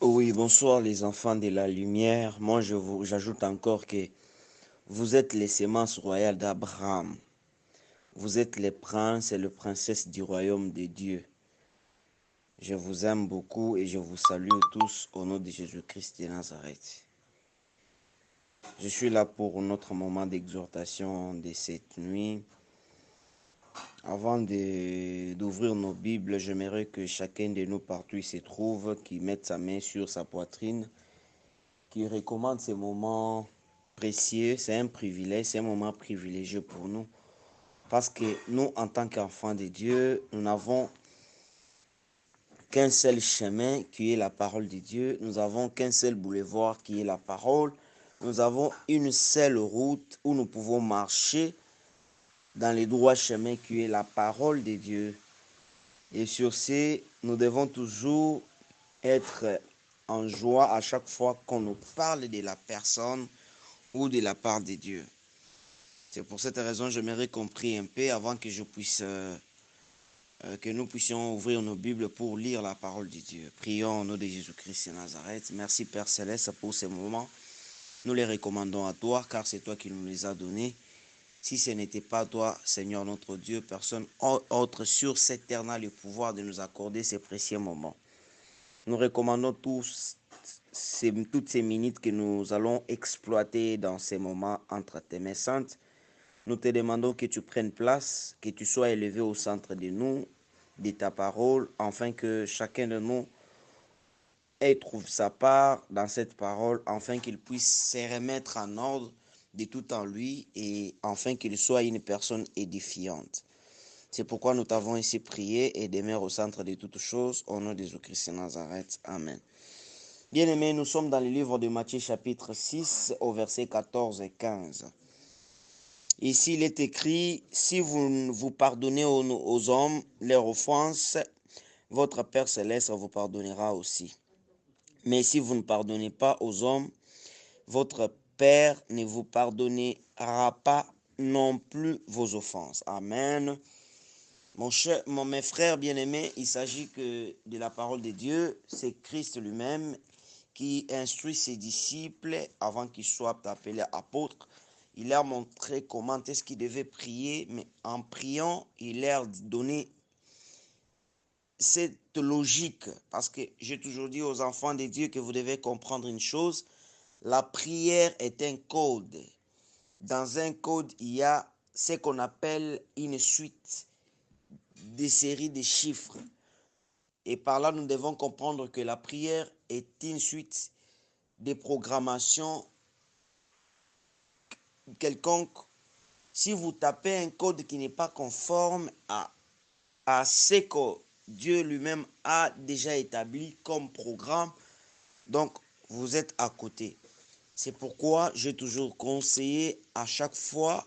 Oui, bonsoir les enfants de la lumière. Moi, j'ajoute encore que vous êtes les semences royales d'Abraham. Vous êtes les princes et les princesses du royaume de Dieu. Je vous aime beaucoup et je vous salue tous au nom de Jésus-Christ de Nazareth. Je suis là pour notre moment d'exhortation de cette nuit. Avant d'ouvrir nos Bibles, j'aimerais que chacun de nous partout où il se trouve, qui mette sa main sur sa poitrine, qui recommande ces moments précieux. C'est un privilège, c'est un moment privilégié pour nous. Parce que nous, en tant qu'enfants de Dieu, nous n'avons qu'un seul chemin qui est la parole de Dieu. Nous n'avons qu'un seul boulevard qui est la parole. Nous avons une seule route où nous pouvons marcher dans les droits chemins qui est la parole de Dieu. Et sur ce, nous devons toujours être en joie à chaque fois qu'on nous parle de la personne ou de la part de Dieu. C'est pour cette raison que j'aimerais qu'on prie un peu avant que que nous puissions ouvrir nos Bibles pour lire la parole de Dieu. Prions au nom de Jésus-Christ de Nazareth. Merci Père Céleste pour ces moments. Nous les recommandons à toi car c'est toi qui nous les as donnés. Si ce n'était pas toi, Seigneur notre Dieu, personne autre sur cette terre n'a le pouvoir de nous accorder ces précieux moments. Nous recommandons toutes ces minutes que nous allons exploiter dans ces moments entre tes mains saintes. Nous te demandons que tu prennes place, que tu sois élevé au centre de nous, de ta parole, afin que chacun de nous trouve sa part dans cette parole, afin qu'il puisse se remettre en ordre de tout en lui et afin qu'il soit une personne édifiante. C'est pourquoi nous t'avons ainsi prié et demeure au centre de toutes choses, au nom de Jésus-Christ de Nazareth. Amen. Bien-aimés, nous sommes dans le livre de Matthieu chapitre 6 au verset 14 et 15. Ici, il est écrit, si vous pardonnez aux hommes leurs offenses, votre Père Céleste vous pardonnera aussi. Mais si vous ne pardonnez pas aux hommes, votre Père ne vous pardonnera pas non plus vos offenses. Amen. Mes frères bien-aimés, il s'agit que de la parole de Dieu, c'est Christ lui-même qui instruit ses disciples avant qu'ils soient appelés apôtres. Il leur montré comment est-ce qu'ils devaient prier, mais en priant, il leur donnait cette logique. Parce que j'ai toujours dit aux enfants de Dieu que vous devez comprendre une chose, la prière est un code. Dans un code, il y a ce qu'on appelle une suite des séries de chiffres. Et par là, nous devons comprendre que la prière est une suite de programmations quelconque. Si vous tapez un code qui n'est pas conforme à ce que Dieu lui-même a déjà établi comme programme, donc vous êtes à côté. C'est pourquoi j'ai toujours conseillé à chaque fois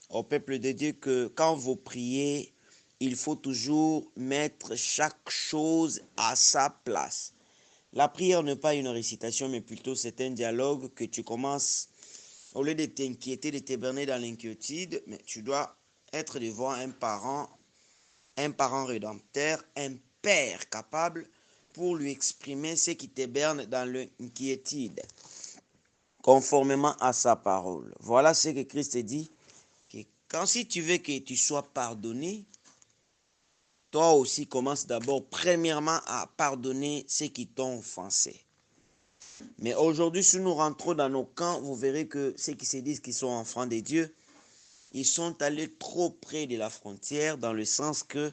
au peuple de Dieu que quand vous priez, il faut toujours mettre chaque chose à sa place. La prière n'est pas une récitation, mais plutôt c'est un dialogue que tu commences. Au lieu de t'inquiéter, de te berner dans l'inquiétude, mais tu dois être devant un parent rédempteur, un père capable pour lui exprimer ce qui te berne dans l'inquiétude, conformément à sa parole. Voilà ce que Christ dit, que quand si tu veux que tu sois pardonné, toi aussi commence d'abord premièrement à pardonner ceux qui t'ont offensé. Mais aujourd'hui, si nous rentrons dans nos camps, vous verrez que ceux qui se disent qu'ils sont enfants de Dieu, ils sont allés trop près de la frontière, dans le sens que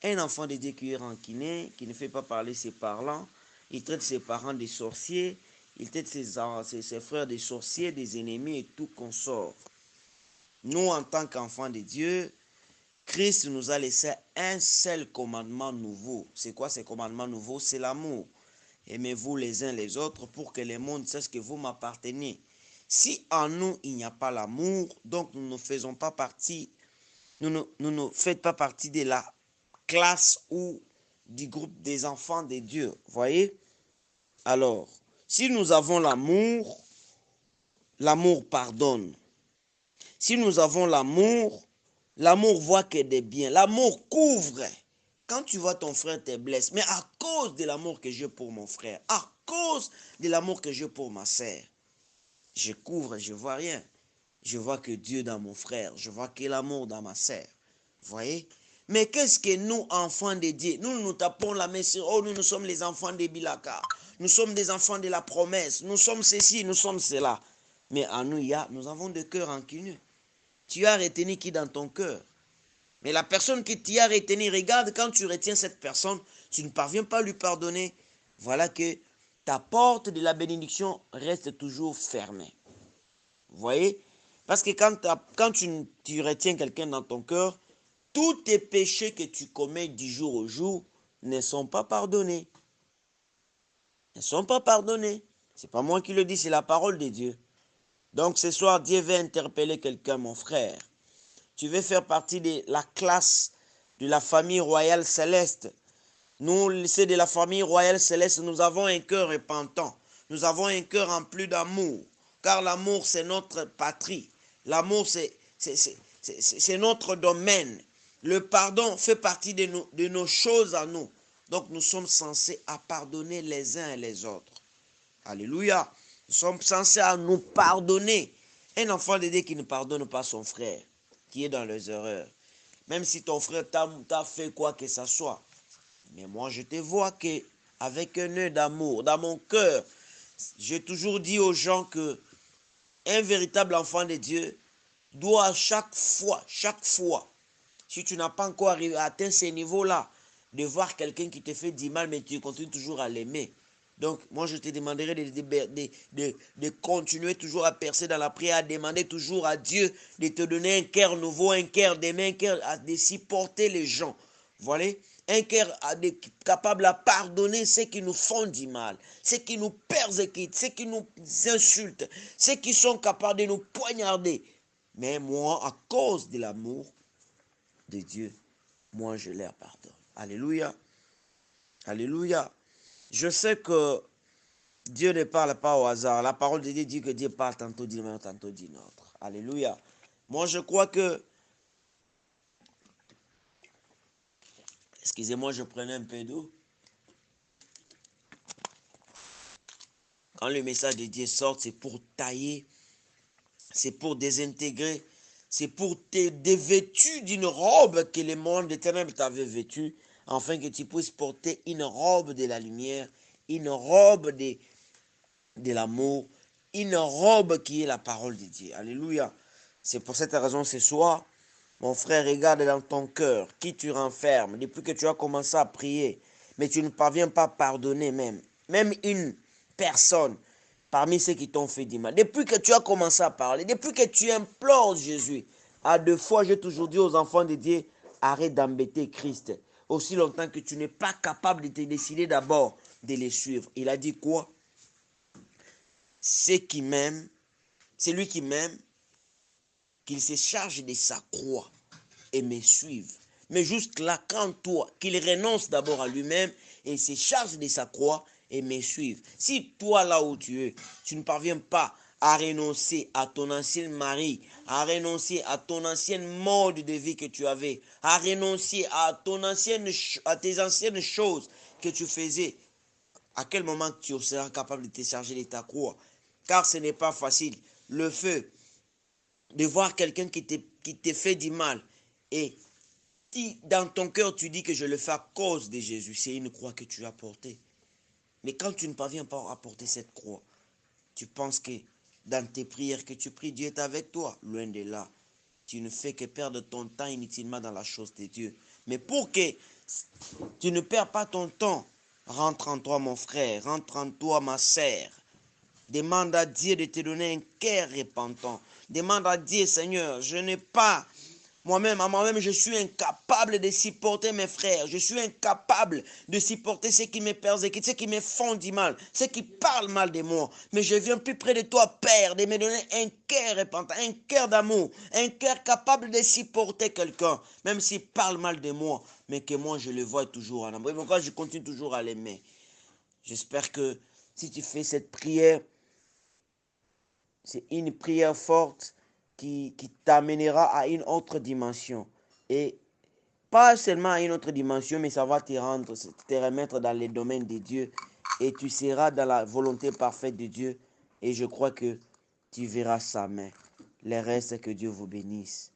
un enfant de Dieu qui est ranquiné, qui ne fait pas parler ses parents, il traite ses parents des sorciers, il traite ses frères des sorciers, des ennemis et tout consort. Nous, en tant qu'enfants de Dieu, Christ nous a laissé un seul commandement nouveau. C'est quoi ce commandement nouveau? C'est l'amour. Aimez-vous les uns les autres pour que le monde sache que vous m'appartenez. Si en nous, il n'y a pas l'amour, donc nous ne faisons pas partie, nous ne faites pas partie de la classe ou du groupe des enfants de Dieu. Voyez? Alors, si nous avons l'amour, l'amour pardonne. Si nous avons l'amour, l'amour voit que des biens. L'amour couvre. Quand tu vois ton frère te blesse, mais à cause de l'amour que j'ai pour mon frère, à cause de l'amour que j'ai pour ma sœur. Je couvre, je ne vois rien. Je vois que Dieu dans mon frère. Je vois que l'amour dans ma sœur. Vous voyez? Mais qu'est-ce que nous, enfants de Dieu, nous tapons la main sur, oh, nous sommes les enfants de Bilaka. Nous sommes des enfants de la promesse. Nous sommes ceci, nous sommes cela. Mais en nous, nous avons des cœurs rancunieux. Tu as retenu qui dans ton cœur? Mais la personne qui t'y a retenu, regarde, quand tu retiens cette personne, tu ne parviens pas à lui pardonner. Voilà que ta porte de la bénédiction reste toujours fermée. Vous voyez? Parce que quand tu retiens quelqu'un dans ton cœur, tous tes péchés que tu commets du jour au jour ne sont pas pardonnés. Ne sont pas pardonnés. Ce n'est pas moi qui le dis, c'est la parole de Dieu. Donc ce soir, Dieu veut interpeller quelqu'un, mon frère. Tu veux faire partie de la classe de la famille royale céleste. Nous, c'est de la famille royale céleste, nous avons un cœur repentant. Nous avons un cœur rempli d'amour. Car l'amour, c'est notre patrie. L'amour, c'est notre domaine. Le pardon fait partie de nos choses à nous. Donc, nous sommes censés à pardonner les uns et les autres. Alléluia. Nous sommes censés à nous pardonner. Un enfant de Dieu qui ne pardonne pas son frère, qui est dans les erreurs. Même si ton frère t'a fait quoi que ce soit. Mais moi, je te vois avec un œil d'amour, dans mon cœur, j'ai toujours dit aux gens que un véritable enfant de Dieu doit chaque fois, si tu n'as pas encore atteint ces niveaux-là, de voir quelqu'un qui te fait du mal, mais tu continues toujours à l'aimer. Donc, moi, je te demanderai de continuer toujours à percer dans la prière, à demander toujours à Dieu de te donner un cœur nouveau, un cœur d'aimer, un cœur de supporter les gens. Voilà, un cœur capable à pardonner ceux qui nous font du mal, ceux qui nous persécutent, ceux qui nous insultent, ceux qui sont capables de nous poignarder. Mais moi, à cause de l'amour de Dieu, moi je les pardonne. Alléluia. Alléluia. Je sais que Dieu ne parle pas au hasard. La parole de Dieu dit que Dieu parle tantôt d'une manière, tantôt d'une autre. Alléluia. Moi je crois que... Excusez-moi, je prenais un peu d'eau. Quand le message de Dieu sort, c'est pour tailler, c'est pour désintégrer, c'est pour te dévêtir d'une robe que le monde des ténèbres t'avait vêtue, afin que tu puisses porter une robe de la lumière, une robe de l'amour, une robe qui est la parole de Dieu. Alléluia. C'est pour cette raison ce soir, mon frère, regarde dans ton cœur qui tu renfermes depuis que tu as commencé à prier, mais tu ne parviens pas à pardonner même une personne parmi ceux qui t'ont fait du mal. Depuis que tu as commencé à parler, depuis que tu implores Jésus, à deux fois, j'ai toujours dit aux enfants de Dieu, arrête d'embêter Christ. Aussi longtemps que tu n'es pas capable de te décider d'abord de les suivre. Il a dit quoi? Celui qui m'aime, qu'il se charge de sa croix et me suive. Mais jusque-là, quand toi, qu'il renonce d'abord à lui-même et se charge de sa croix et me suive. Si toi, là où tu es, tu ne parviens pas à renoncer à ton ancien mari, à renoncer à ton ancien mode de vie que tu avais, à renoncer à tes anciennes choses que tu faisais, à quel moment tu seras capable de te charger de ta croix? Car ce n'est pas facile. Le feu de voir quelqu'un qui te fait du mal et dans ton cœur tu dis que je le fais à cause de Jésus, c'est une croix que tu as portée. Mais quand tu ne parviens pas à porter cette croix, tu penses que dans tes prières que tu pries, Dieu est avec toi. Loin de là. Tu ne fais que perdre ton temps inutilement dans la chose de Dieu. Mais pour que tu ne perds pas ton temps, rentre en toi mon frère, rentre en toi ma sœur. Demande à Dieu de te donner un cœur repentant. Demande à Dieu, Seigneur, je n'ai pas, moi-même, je suis incapable de supporter mes frères. Je suis incapable de supporter ceux qui me persécutent, ceux qui me font du mal, ceux qui parlent mal de moi. Mais je viens plus près de toi, Père, de me donner un cœur repentant, un cœur d'amour, un cœur capable de supporter quelqu'un, même s'il parle mal de moi, mais que moi, je le vois toujours en amour. Et pourquoi je continue toujours à l'aimer. J'espère que si tu fais cette prière, c'est une prière forte qui t'amènera à une autre dimension. Et pas seulement à une autre dimension, mais ça va te remettre dans les domaines de Dieu et tu seras dans la volonté parfaite de Dieu et je crois que tu verras sa main. Le reste, que Dieu vous bénisse.